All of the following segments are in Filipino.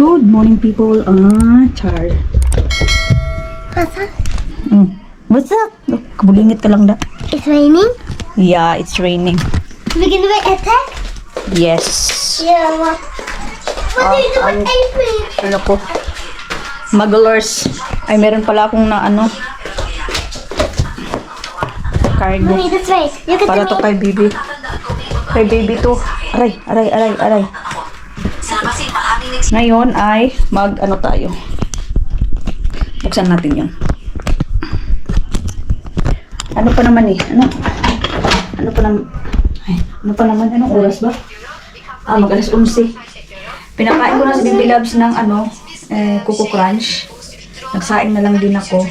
Good morning, people. Char. What's up? What's up? Kabulingit ka lang da. It's raining? Yeah, it's raining. We're gonna make attack? Yes. Yeah, what? What do you do with April? Ano po? Smugglers. Ay, meron pala akong na ano. Cargo. Mommy, this way. You can Para to kay baby. Kay baby to. Aray, aray, aray, aray. Ngayon ay ano tayo. Buksan natin yun. Ano pa naman eh? Ano pa naman? Ay, ano pa naman? Anong oras ba? Mag-alas 11. Pinakain ko na si Baby Loves ng Coco Crunch. Nagsaing na lang din ako.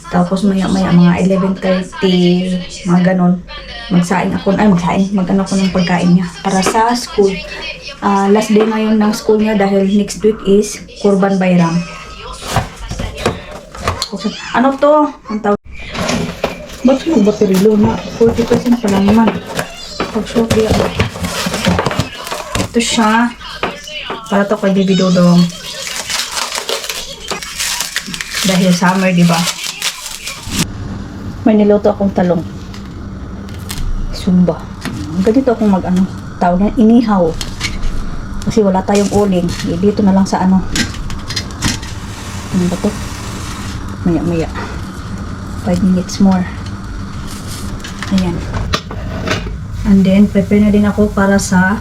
Tapos maya-maya mga 11:30, mga ganon. Mag-ano ako ng pagkain niya para sa school. Last day ngayon ng school niya dahil next week is Kurban Bayram. Ano to? Ang tawag. Ba't yung battery low na? 40% pa lang naman. Pag-short diya. Ito siya. Para to kay Baby Dodong. Dahil summer, di ba? May niluto akong talong. Sumba. Ganito akong tawag na inihaw. Kasi wala tayong uling. Dito na lang sa ano ba to? Maya-maya. 5 minutes more. Ayan. And then, prepare na din ako para sa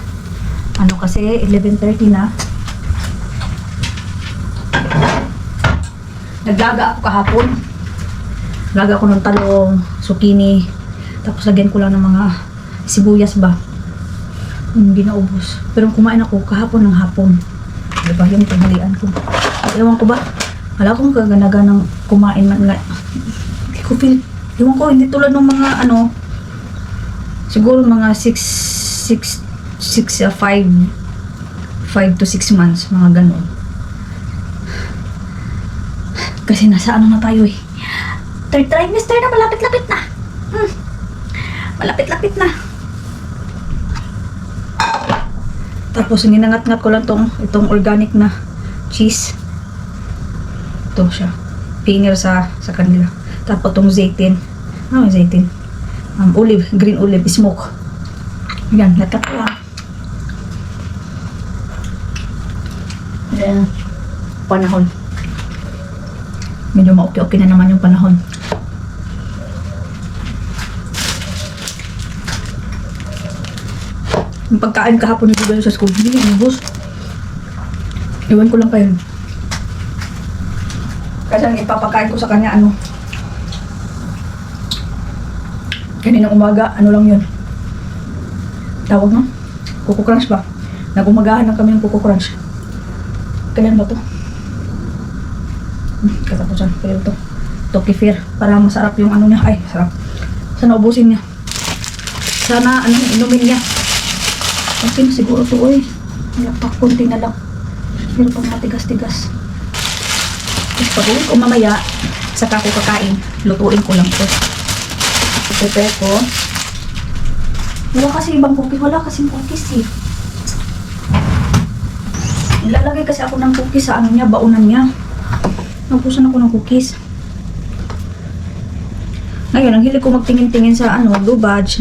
kasi 11:30 na. Naglaga ako kahapon. Laga ako ng talong, zucchini. Tapos lagyan ko lang ng mga sibuyas ba. Hindi na ubos. Pero kumain ako kahapon ng hapon. Diba yung tanghalian ko. At ewan ko ba, wala akong kaganaga ng kumain man nga. Hindi ko feel, ewan ko, hindi tulad ng mga siguro mga 5 to 6 months, mga ganon. Kasi nasa na tayo eh. Third trimester na, malapit-lapit na. Malapit-lapit na. Tapos ninangat-ngat ko lang itong organic na cheese. Ito siya. Finger sa kanila. Tapos itong zaitin. Ano yung zaitin? Olive, green olive, smoke. Yan, lakat ko lang. Ayan. Panahon. Medyo ma-okay na naman yung panahon. Yung pagkain kahapon nito sa school, hindi inubos. Iwan ko lang kayo. Kasi ang ipapakain ko sa kanya, kaninang umaga, lang yun. Tawag no? Coco Crunch ba? Nagumagahan lang kami ng Coco Crunch. Kailan ba to? Katapusan. Pero ito. Ito kefir. Para masarap yung niya. Ay, sarap. Sana ubusin niya. Sana, inumin niya. Okay na siguro ito, oy. Konti na lang. Meron pang matigas-tigas. Tapos pag-uwi ko mamaya, saka ko kakain. Lutuin ko lang ito. Prepare ko. Wala kasi ibang cookie. Wala kasing cookies eh. Ilalagay kasi ako ng cookies sa baunan niya. Napusan ako ng cookies. Ngayon, ang hilig ko magtingin-tingin sa Lubadge,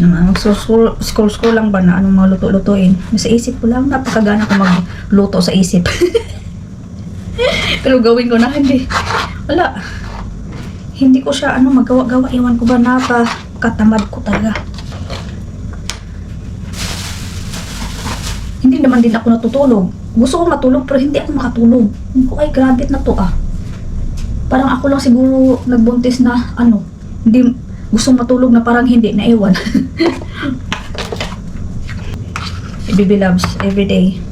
scroll lang ba na mga luto-lutuin. Sa isip ko lang, napakagana ko magluto sa isip. Pero gawin ko na, hindi. Wala. Hindi ko siya, magawa-gawa. Iwan ko ba, napakatamad ko talaga. Hindi naman din ako natutulog. Gusto ko matulog, pero hindi ako makatulog. Ay, grabe na to Parang ako lang siguro nagbuntis na hindi gustong matulog na parang hindi, naiwan. Baby Loves, everyday.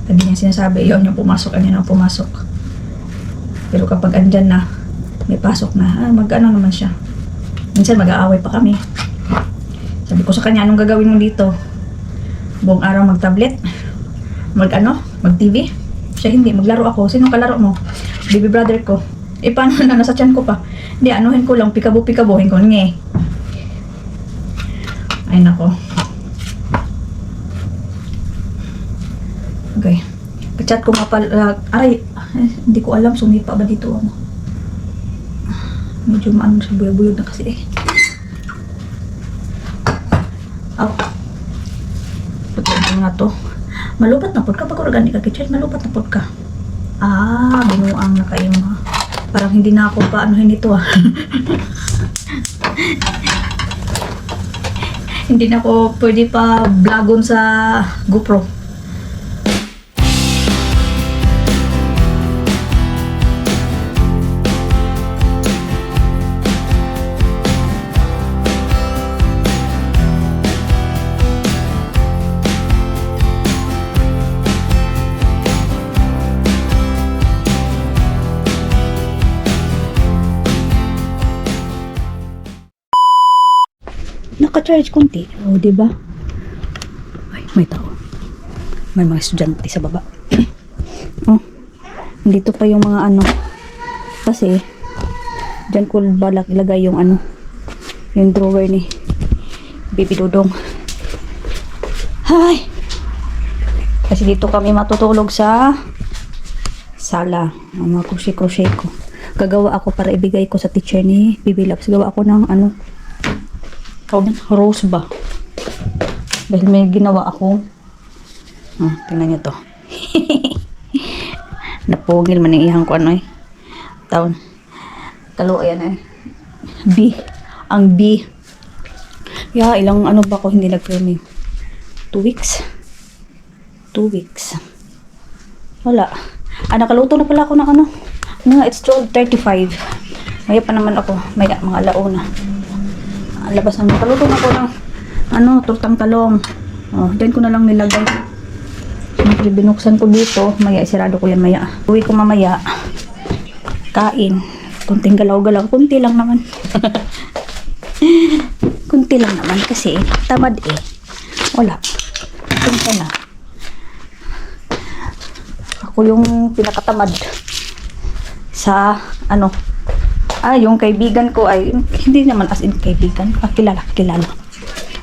Lagi niya sinasabi, yun yung pumasok, yan yung pumasok. Pero kapag andyan na, may pasok na, naman siya. Minsan mag-aaway pa kami. Sabi ko sa kanya, anong gagawin mo dito? Buong araw mag-tablet? Mag-TV? Siya hindi, maglaro ako. Sino kalaro mo? Baby brother ko. Paano na, nasa tiyan ko pa. Hindi, anuhin ko lang, pikabo-pikabohin ko. Nge. Ay, nako. Okay. Chat ko nga pala, hindi ko alam, sumipa ba dito ano. Medyo maano siya, buyog-buyog na kasi eh. Aw. Pagkain nga to. Malupat na pod ka, pag organic ka kitchen, malupat na pod ka. Binuang na kayo mga. Parang hindi na ako paanohin ito Hindi na ako pwede pa vlogon sa GoPro. Naka-charge kunti. O, diba? Ay, may tao. May mga estudyante sa baba. Oh, dito pa yung mga ano. Kasi, dyan ko balak ilagay yung ano, yung drawer ni Baby Dodong. Hi! Kasi dito kami matutulog sa sala. Ang mga crochet ko. Gagawa ako para ibigay ko sa teacher ni Baby Labs. Gawa ako ng ano, rose ba? Dahil may ginawa ako. Tingnan nyo to. Napugil man yung ihang ko ano eh. Talo ayan eh. B. Ang B. Ilang ano ba ko hindi nag-filming? 2 weeks? 2 weeks. Wala. Nakaluto na pala ako ng ano. It's 12:35. Maya pa naman ako. Maya mga alauna. Labas na nakaluto na ko ng ano, tortang talong. Diyan ko na lang nilagay. Siyempre binuksan ko dito. Maya isirado ko yan maya. Uwi ko mamaya. Kain. Kunting galaw-galaw. Kunti lang naman. Kunti lang naman kasi tamad eh. Wala. Kunti na. Ako yung pinakatamad sa ano. Yung kaibigan ko ay hindi naman as in kaibigan, kilala.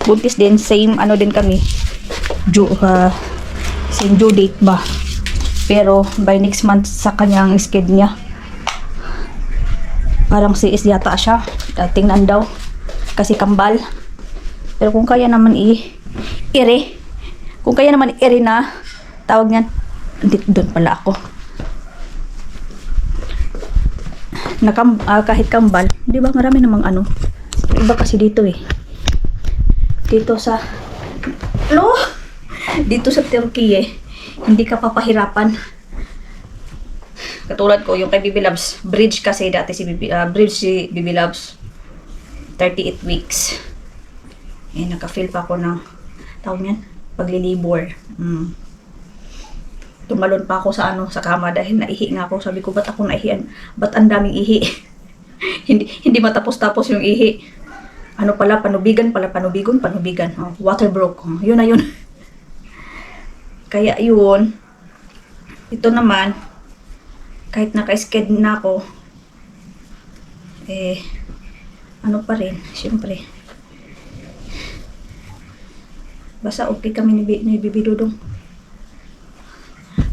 Buntis din, same ano din kami. Same due date ba. Pero by next month sa kanyang sked niya. Parang CS yata siya. Tingnan daw kasi kambal. Pero kung kaya naman ire. Kung kaya naman ire na tawag niyan. Doon pala ako. Kahit kambal, di ba marami namang ano. Iba kasi dito eh. Dito sa dito sa Turkey eh. Hindi ka papahirapan. Katulad ko, yung kay Baby Labs, bridge kasi dati si Baby Labs 38 weeks. Naka-feel pa ako ng tawag niyan, paglilibor. Tumalon pa ako sa sa kama dahil naihi nga ako. Sabi ko, ba't ako naihian? Ba't ang daming ihi? hindi matapos-tapos yung ihi. Ano pala, panubigan. Water broke. Yun na yun. Kaya yun. Ito naman, kahit naka-sked na ako, ano pa rin, syempre. Basta okay kami ni Baby Dodong.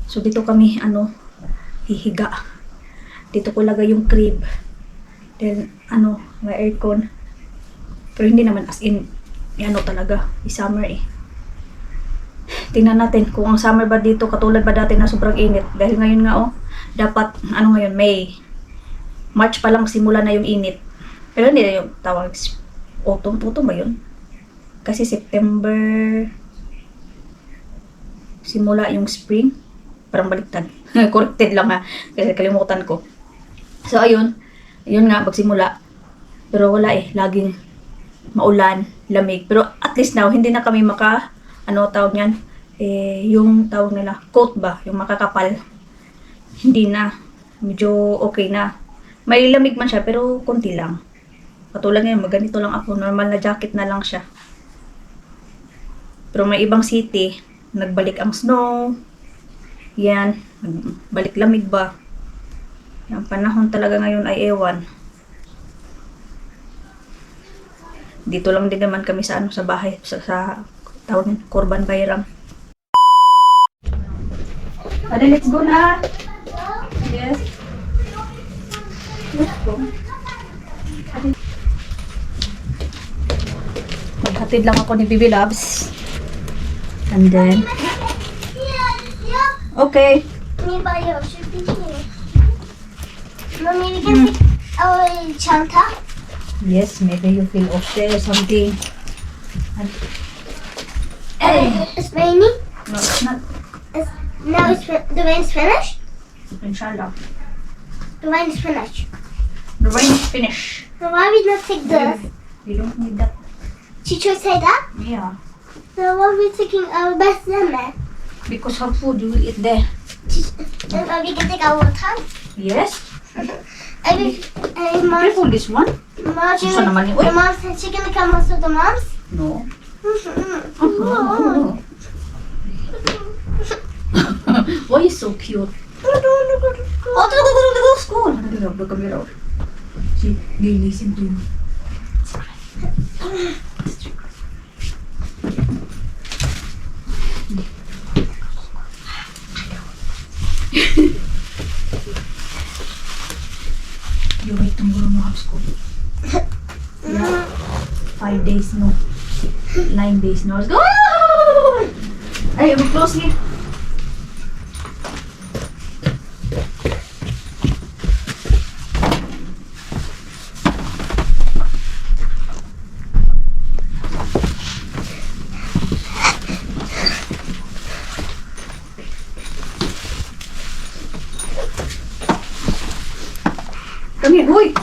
So dito kami hihiga. Dito ko lagay yung crib. Then may aircon. Pero hindi naman as in talaga, summer eh. Tingnan natin kung ang summer ba dito katulad ba dati na sobrang init. Dahil ngayon nga dapat ngayon May. March pa lang simula na yung init. Pero hindi na yung tawag autumn ba yun? Kasi September simula yung spring. Parang baliktad. Corrected lang ha. Kasi kalimutan ko. So, ayun nga, magsimula. Pero wala eh. Laging maulan, lamig. Pero at least now, hindi na kami tawag niyan? Yung tawag nila, coat ba? Yung makakapal. Hindi na. Medyo okay na. May lamig man siya, pero konti lang. Katulad ngayon, maganito lang ako. Normal na jacket na lang siya. Pero may ibang city, nagbalik ang snow. Yan, balik lamig ba? Ang panahon talaga ngayon ay ewan. Dito lang din naman kami sa bahay sa tawag niyan, Korban Bayram. Ade, let's go na. Yes. Let's go. Ade. Maghatid lang ako ni Bibi Loves. And then, okay. Mommy, we can take our chanta. Yes, maybe you feel okay or something. And, It's raining. no, it's not. Now the rain's finished. Inshallah. The rain is finished. The rain is finished. So why we not take this? We don't need that. Teacher say that? Yeah. So why we taking our best lemon? Because her food, you will eat there. Then we can take our time. Yes. Mom, Careful this one. Susan naman yun. the mom said she gonna come also the moms. No. Oh. Why is so cute? Oh, go to school. Look at me out. See, they listen to you. You wait tomorrow no have school. Yeah. 5 days no. 9 days no. Let's go! Hey, we close here. Come here, boy.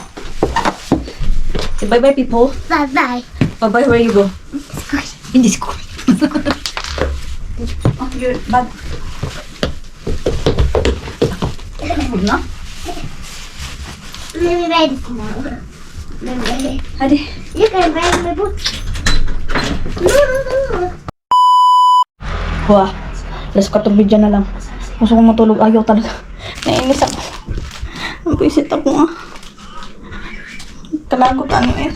Say bye-bye, people. Bye bye. Bye-bye, where you go? In the school. Oh, your bag. Good na? Let me read it now. Let me read it. Hadi. You can read my book. Wah. Let's cut video na lang. Gusto kong matulog. Ayaw talaga. Nainis ako. Napisit ako ah. Kalagot ano eh.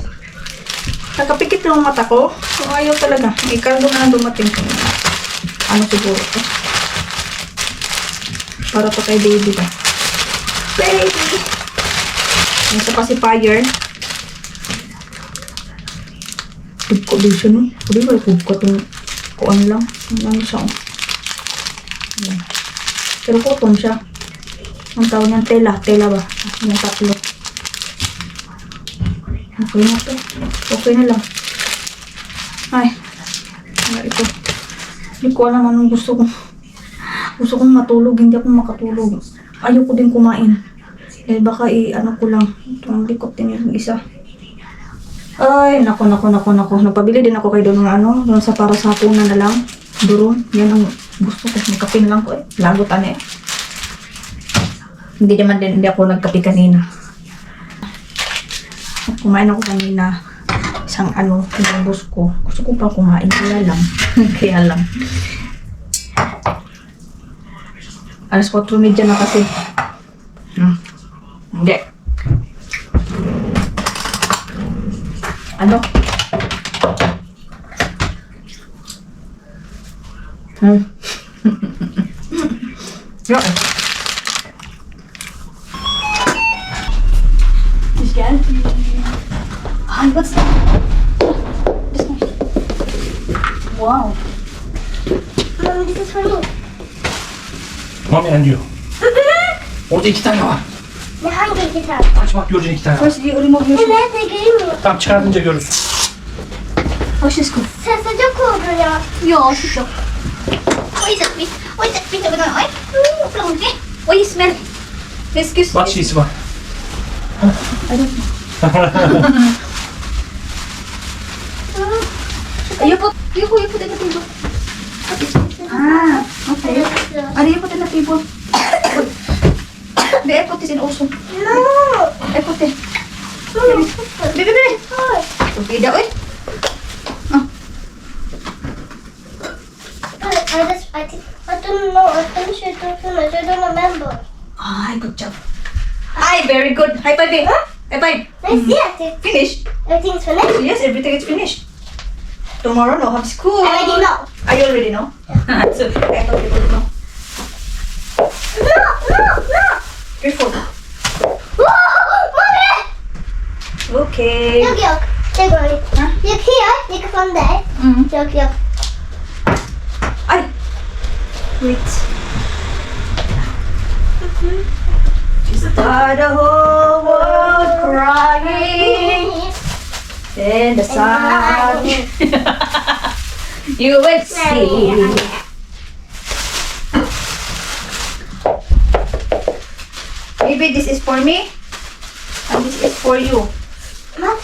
Nakapikit lang ang mata ko. So, ayaw talaga. May kaldo na lang dumating. Ano siguro to? Para to kay baby ba? Baby! Yung sa pacifier. Food ko din siya no? Pwede ba food ko itong kuan lang? Ano siya oh. Yan. Pero cotton siya. Ang tawag niyang tela. Tela ba? Yung tatlo. Okay na to. Okay na lang. Ay. Ito. Hindi ko alam anong gusto ko. Gusto kong matulog. Hindi ako makatulog. Ayaw ko din kumain. Eh baka ano ko lang. Itong likot din yung isa. Ay, nako. Nagpabili din ako kay doon ng ano. Doon sa para sa hapunan na lang. Duron. Yan ang gusto ko. Magkapin lang ko eh. Lagot eh. Hindi naman din, hindi ako nagkape kanina. Kumain ako kanina. Isang ano, pinabos ko. Gusto ko pa kumain. Kaya lang. Kaya lang. Alas 4:30 na kasi. Hindi. Ano? Yeah. Ay, what's that? Wow. Mom, this is for me. Mommy and you. Orada 2 tane var. Ne hangi kitap? Aç bak göreceksin 2 tane var. First, you remove your shoes. Evet, de görmüyor. Tamam çıkartınca görürsün. Oh, she's cool. Sen sıcak oldu ya. Yo, she's shook. Oj, sabi na. Ay, plonke. Oh, you smell. Excuse Bak me. şeysi var. I don't know. You put it in the table. Ah, okay. You put it in the table. The I put this in also. No. I put it. Baby. Okay, that way. I don't know. I finished it. I don't remember. Ay, good job. Ay, very good. High five, eh? High five. Let's see it. Finished. Everything's finished. Yes, everything is finished. Tomorrow, no have school. I already know. You already know? So, I thought you would know. Careful. Mommy! Okay. Look, look. Look, mommy. Huh? Look here. Look from there. Mm. Look, look. Ay! Wait. By the whole world crying in the sun. You will see. Maybe this is for me and this is for you. What?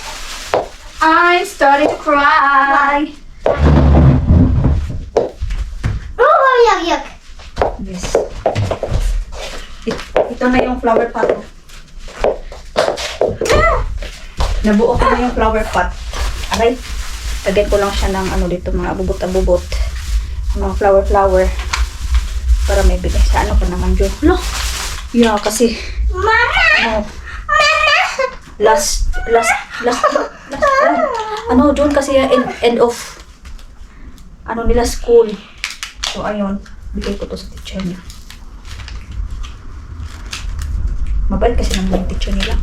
I'm starting to cry. Oh, yuck, yuck. Yes. Ito na yung flower pot. Nabuo ko na yung flower pot. Aray. Lagyan ko lang siya ng ano dito, mga abubot-abubot. Mga flower. Para may bigay sa ano pa naman dyan. Lo. Yeah, kasi Mama! last ano doon kasi end of ano nila school. So ayun, bigay ko to sa teacher niya. Mabait kasi naman yung teacher nila.